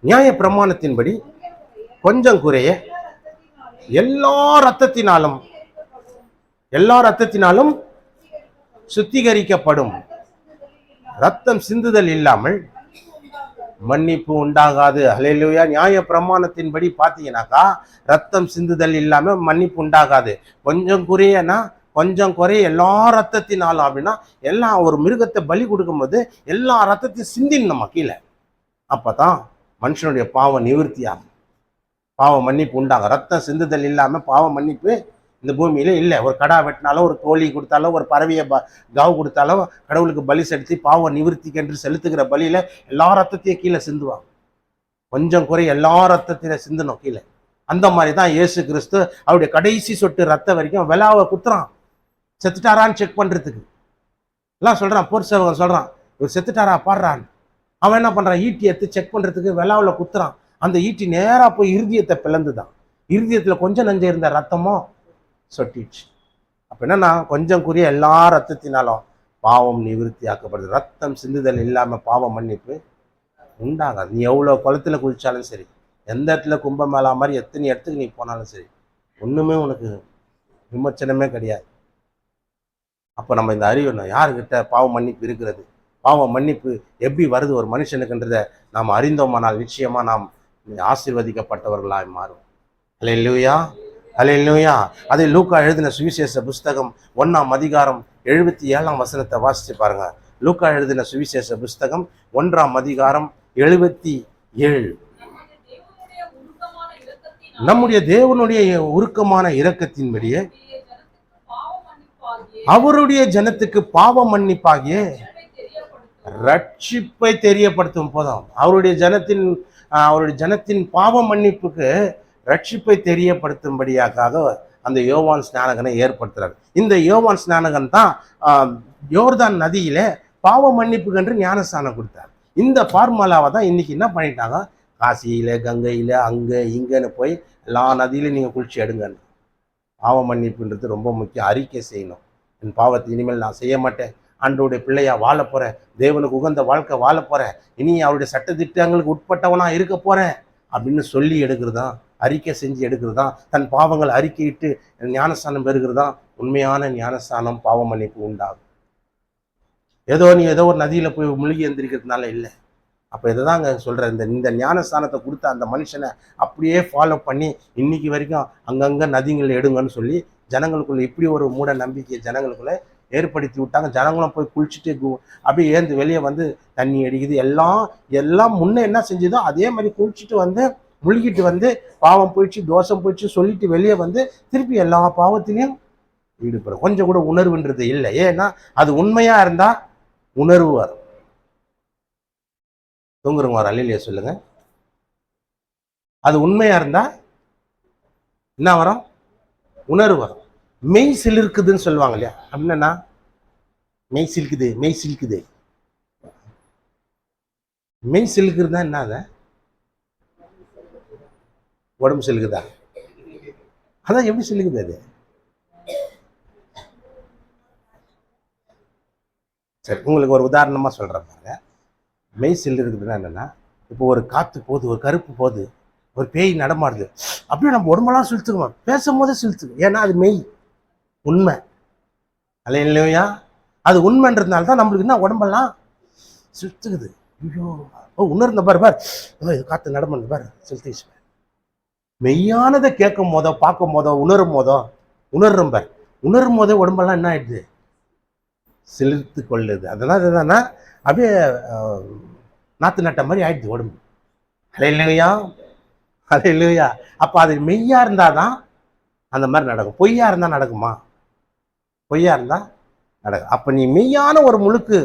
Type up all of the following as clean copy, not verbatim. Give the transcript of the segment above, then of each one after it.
நியாய பிரமாணத்தின்படி கொஞ்சம் குறைய எல்லா ரத்தத்தினாலும் சுத்திகரிக்கப்படும். ரத்தம் சிந்துதல் இல்லாமல் மன்னிப்பு உண்டாகாது. அல்லேலூயா. நியாய பிரமாணத்தின்படி பார்த்தீங்கன்னாக்கா ரத்தம் சிந்துதல் இல்லாம மன்னிப்பு உண்டாகாது. கொஞ்சம் குறையனா கொஞ்சம் குறைய எல்லா ரத்தத்தினாலும் அப்படின்னா எல்லாம் ஒரு மிருகத்தை பலி கொடுக்கும்போது எல்லா ரத்தத்தையும் சிந்தினோம் கீழே. அப்பதான் மனுஷனுடைய பாவம் நிவர்த்தி ஆகும், பாவ மன்னிப்பு உண்டாகும். ரத்தம் சிந்துதல் இல்லாம பாவ மன்னிப்பு இந்த பூமியில இல்லை. ஒரு கடா வெட்டினாலும் ஒரு கோழி கொடுத்தாலும் ஒரு பறவையை கவு கொடுத்தாலும் கடவுளுக்கு பலி செலுத்தி பாவ நிவர்த்திக்கு என்று செலுத்துகிற பலியில எல்லா ரத்தத்தையும் கீழே சிந்துவாங்க. கொஞ்சம் குறை எல்லா ரத்தத்தில சிந்தணும் கீழே. அந்த மாதிரி தான் இயேசு கிறிஸ்து அவருடைய கடைசி சொட்டு ரத்தம் வரைக்கும் விலாவை குத்துறான், செத்துட்டாரான்னு செக் பண்றதுக்கு. எல்லாம் சொல்றான், போர் சேவகன் சொல்றான் இவர் செத்துட்டாரா பாடுறான்னு. அவன் என்ன பண்றான், ஈட்டி எடுத்து செக் பண்றதுக்கு விலாவில் குத்துறான். அந்த ஈட்டி நேரா போய் இருதயத்தை பிளந்துதான். இருதயத்துல கொஞ்சம் நஞ்சம் இருந்த ரத்தமும் சொட்டிடுச்சு. அப்ப என்னன்னா கொஞ்சம் குறிய எல்லா ரத்தத்தினாலும் பாவம் நிவர்த்தி ஆக்கப்படுது. ரத்தம் சிந்துதல் இல்லாம பாவ மன்னிப்பு உண்டாகாது. நீ எவ்வளவு குளத்துல குளிச்சாலும் சரி, எந்த இடத்துல கும்பமேளா மாதிரி எத்தனை இடத்துக்கு நீ போனாலும் சரி, ஒண்ணுமே உனக்கு விமர்சனமே கிடையாது. அப்ப நம்ம இந்த அறிவு யாருக்கிட்ட பாவ மன்னிப்பு இருக்கிறது, பாவ மன்னிப்பு எப்படி வருது ஒரு மனுஷனுக்குன்றதை நாம் அறிந்தோமானால் நிச்சயமா நாம் ஆசீர்வதிக்கப்பட்டவர்களாய் மாறும். அல்லேலூயா, அல்லேலூயா. அதை லூக்கா எழுதின சுவிசேஷ புஸ்தகம் 1ஆம் அதிகாரம் 77ஆம் வசனத்தை வாசிச்சு பாருங்க. லூக்கா எழுதின சுவிசேஷ புஸ்தகம் 1ஆம் அதிகாரம் 77. நம்முடைய தேவனுடைய உருக்கமான இரக்கத்தின்படியே அவருடைய ஜனத்துக்கு பாவ மன்னிப்பாகிய ரட்சிப்பை தெரியப்படுத்தும் போதும் அவருடைய ஜனத்தின் பாவ மன்னிப்புக்கு ரட்சிப்பை தெரியப்படுத்தும்படியாக அந்த யோவான் ஸ்நானகனை ஏற்படுத்துறாரு. இந்த யோவான் ஸ்நானகன் தான் யோர்தான் நதியில பாவ மன்னிப்புக்கு என்று ஞானஸ்தானம் கொடுத்தார். இந்த ஃபார்முலாவை தான் இன்னைக்கு என்ன பண்ணிட்டாங்க, காசியில கங்கையில அங்க இங்கன்னு போய் எல்லா நதியிலும் நீங்க குளிச்சு எடுங்கன்னு. பாவ மன்னிப்புன்றது ரொம்ப முக்கியம். அறிக்கை செய்யணும், என் பாவத்தை இனிமேல் நான் செய்ய மாட்டேன், ஆண்டவருடைய பிள்ளையா வாழ போறேன், தேவனுக்கு உகந்த வாழ்க்கை வாழ போறேன், இனி அவருடைய சட்டத்திட்டங்களுக்கு உட்பட்டவனா இருக்க போறேன் அப்படின்னு சொல்லி எடுக்கிறதா, அறிக்கை செஞ்சு எடுக்கிறதா, தன் பாவங்கள் அறிக்கையிட்டு ஞானஸ்தானம் பெறுகிறதா உண்மையான ஞானஸ்தானம். பாவ மன்னிப்பு உண்டாகும். நீ ஏதோ ஒரு நதியில போய் முழுகி எந்திரிக்கிறதுனால இல்லை. அப்போ இதை தாங்க சொல்கிறேன், இந்த ஞானஸ்தானத்தை கொடுத்த அந்த மனுஷனை அப்படியே ஃபாலோ பண்ணி இன்னைக்கு வரைக்கும் அங்கங்கே நதிகள் எடுங்கன்னு சொல்லி ஜனங்களுக்குள்ள இப்படி ஒரு மூட நம்பிக்கையை ஜனங்களுக்குள்ள ஏற்படுத்தி விட்டாங்க. ஜனங்களும் போய் குளிச்சுட்டு அப்படியே ஏந்து வெளியே வந்து தண்ணி அடிக்குது. எல்லாம் முன்னே என்ன செஞ்சதோ அதே மாதிரி குளிச்சுட்டு வந்து முழுகிட்டு வந்து பாவம் போயிடுச்சு, தோஷம் போயிடுச்சு சொல்லிட்டு வெளியே வந்து திருப்பி எல்லா பாவத்திலையும் ஈடுபடும். கொஞ்சம் கூட உணர்வுன்றது இல்லை. ஏன்னா அது உண்மையா இருந்தா உணர்வு வரும். தூங்குறவங்க வர அல்லையா சொல்லுங்க. அது உண்மையா இருந்தா என்ன வரும், உணர்வு வரும். மெய் சிலிருக்குதுன்னு சொல்லுவாங்க இல்லையா, அப்படின்னா மெய் சிலுக்குது, மெய் சிலுக்குது. மெய் சிலுக்குறதுனா என்ன, உடம்பு சிலுக்குதா? அதான் எப்படி சிலுக்குது அது? சரி, உங்களுக்கு ஒரு உதாரணமா சொல்றேன் பாருங்க. மெய் சிலுக்குதுன்னா என்னன்னா, இப்போ ஒரு காத்து போகுது, ஒரு கருப்பு போகுது, ஒரு பேய் நடமாடுது, அப்படியே நம்ம உடம்பெல்லாம் செலுத்துக்குவோம், பேசும்போதே செலுத்துக்கும். ஏன்னா அது மெய், உண்மை. அல்லேலூயா. அது உண்மைன்றதுனால தான் நம்மளுக்கு என்ன உடம்பெல்லாம் செலுத்துக்குது. ஐயோ உணர்ந்த பாரு இது காத்து நடமாடுது பாரு செலுத்திச்சு. மெய்யானதை கேட்கும் போதோ பார்க்கும் போதோ உணரும் பாரு, உணரும் போதே உடம்பெல்லாம் என்ன ஆயிடுது, செலுத்து கொள்ளுது. அதெல்லாம் இதுதானா அப்படியே நாத்து நட்ட மாதிரி ஆயிடுது உடம்பு. அல்லேலூயா, அல்லேலூயா. அப்போ அது மெய்யா இருந்தாதான் அந்த மாதிரி நடக்கும். பொய்யா இருந்தா நடக்குமா? பொய்யா இருந்தா நடக்கும். அப்ப நீ மெய்யான ஒரு முழுக்கு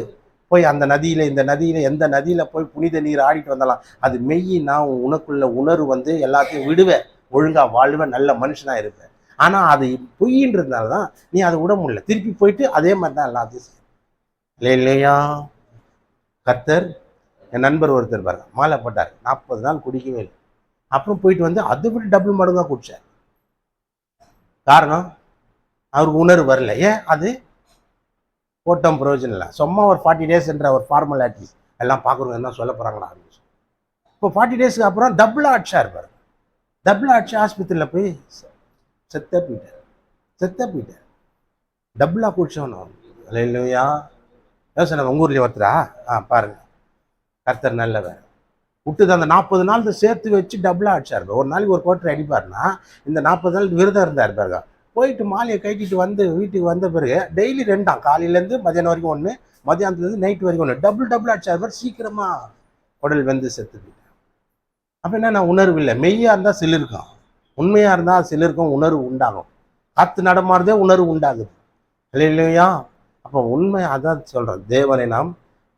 போய் அந்த நதியில இந்த நதியில எந்த நதியில போய் புனித நீர் ஆடிட்டு வந்தாலும் அது மெய்யினா உனக்குள்ள உணர்வு வந்து எல்லாத்தையும் விடுவேன், ஒழுங்கா வாழ்வேன், நல்ல மனுஷனா இருப்பேன். ஆனா அது பொய்ன்றதுனாலதான் நீ அதை விட முடியல, திருப்பி போயிட்டு அதே மாதிரி தான் எல்லாத்தையும் இல்லையா. கர்த்தர் என் நண்பர் ஒருத்தர் பாருங்க, மாலை போட்டார், 40 நாள் குடிக்கவே இல்லை. அப்புறம் போயிட்டு வந்து அதை விட டபுள் மடங்கா குடிச்சார். காரணம் அவருக்கு உணர்வு வரல. ஏன்? அது போட்டம் பிரயோஜனம் இல்லை. சும்மா ஒரு 40 days என்ற ஒரு ஃபார்மாலிட்டி எல்லாம் பார்க்குறவங்க என்ன சொல்ல போறாங்களா அப்படின்னு. இப்போ 40 டேஸ்க்கு அப்புறம் டபுளாக அடிச்சா இருப்பார். டபுளாக அடிச்சு ஆஸ்பத்திரியில் போய் செத்த போயிட்டார். டபுளாக குடிச்சவனும். அல்லேலூயா. யோசனை உங்கள் ஊர்லேயே ஒருத்தரா? பாருங்க, கர்த்தர் நல்லவர். விட்டுது அந்த 40 நாள் சேர்த்து வச்சு டபுளாக அடிச்சார். ஒரு நாளைக்கு ஒரு கோட்டரை அடிப்பார்னா இந்த 40 நாள் விரதம் இருந்தார் பாருங்க. போயிட்டு மாலையை கட்டிட்டு வந்து வீட்டுக்கு வந்த பிறகு டெய்லி 2 காலையிலேருந்து மதியானம் வரைக்கும் 1, மதியானத்துலேருந்து நைட்டு வரைக்கும் 1, டபுள் அடிச்சார் பாரு. சீக்கிரமாக உடல் வெந்து செத்துது. அப்போ என்ன, உணர்வு இல்லை. மெய்யாக இருந்தால் சிலிருக்கும், உண்மையாக இருந்தால் சிலருக்கும் உணர்வு உண்டாகும். காற்று நடமாறதே உணர்வு உண்டாகுது. இல்லையா? அப்போ உண்மை அதான் சொல்கிறேன், தேவனை நாம்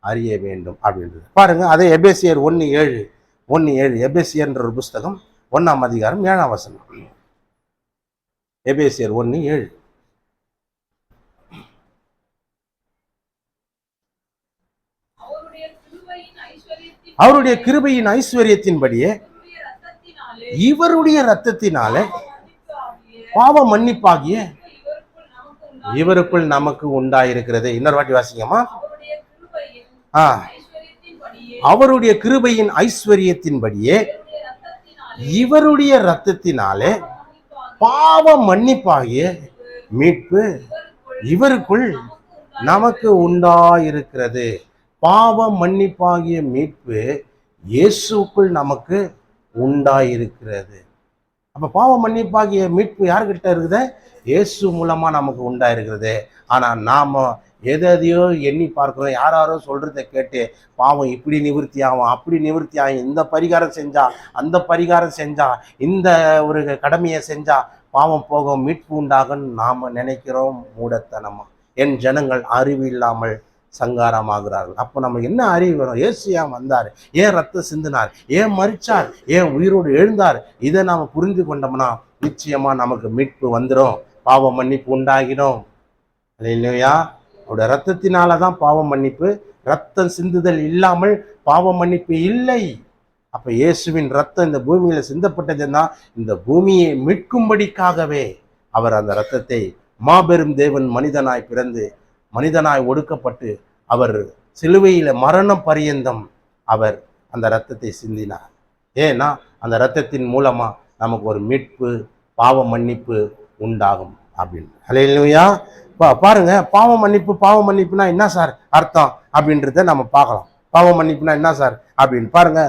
அறிய வேண்டும் அப்படின்றது. பாருங்க, அதே எபேசியர் 1:7 எபேசியர்ன்ற ஒரு புஸ்தகம் 1ஆம் அதிகாரம் 7ஆம் வசனம். எபேசியர் 1:7. அவருடைய கிருபையின் ஐஸ்வர்யத்தின்படியே இவருடைய இரத்தத்தினாலே பாவ மன்னிப்பாகிய இவருக்குள் நமக்கு உண்டாயிருக்கிறது. இன்னொரு வாட்டி வாசிங்கம்மா. அவருடைய கிருபையின் ஐஸ்வர்யத்தின்படியே இவருடைய இரத்தத்தினாலே பாவ மன்னிப்பாகிய மீட்பு இவருக்குள் நமக்கு உண்டாயிருக்கிறது. பாவ மன்னிப்பாகிய மீட்பு இயேசுக்குள் நமக்கு உண்டாயிருக்கிறது. அப்ப பாவ மன்னிப்பாகிய மீட்பு யார்கிட்ட இருக்குது? இயேசு மூலமா நமக்கு உண்டாயிருக்கிறது. ஆனா நாம எதையோ எண்ணி பார்க்கிறோம், யாரோ சொல்றதை கேட்டு பாவம் இப்படி நிவர்த்தி ஆகும், அப்படி நிவர்த்தி ஆகும், இந்த பரிகாரம் செஞ்சா, அந்த பரிகாரம் செஞ்சா, இந்த ஒரு கடமையை செஞ்சா பாவம் போகும், மீட்பு உண்டாகும் நாம நினைக்கிறோம். மூடத்தனமா என் ஜனங்கள் அறிவு இல்லாமல் சங்காரமாகிறார்கள். அப்போ நம்ம என்ன அறிவு வரும்? இயேசு ஏன் வந்தார், ஏன் ரத்தம் சிந்தினார், ஏன் மரிச்சார், ஏன் உயிரோடு எழுந்தார், இதை நாம் புரிந்து கொண்டோம்னா நிச்சயமா நமக்கு மீட்பு வந்துடும், பாவ மன்னிப்பு உண்டாகிடும். இல்லையா? அவருடைய ரத்தத்தினால தான் பாவ மன்னிப்பு. ரத்தம் சிந்துதல் இல்லாமல் பாவ மன்னிப்பு இல்லை. அப்ப இயேசுவின் ரத்தம் இந்த பூமியில சிந்தப்பட்டதுன்னா இந்த பூமியை மீட்கும்படிக்காகவே அவர் அந்த ரத்தத்தை, மாபெரும் தேவன் மனிதனாய் பிறந்து மனிதனாய் ஒடுக்கப்பட்டு அவர் சிலுவையில மரணம் பரியந்தம் அவர் அந்த இரத்தத்தை சிந்தினார். ஏன்னா அந்த இரத்தத்தின் மூலமா நமக்கு ஒரு மீட்பு, பாவ மன்னிப்பு உண்டாகும் அப்படின்னு. அல்லேலூயா. பாருங்க, பாவ மன்னிப்புனா என்ன சார் அர்த்தம் அப்படின்றத நம்ம பார்க்கலாம். பாவ மன்னிப்புனா என்ன சார் அப்படின்னு பாருங்க.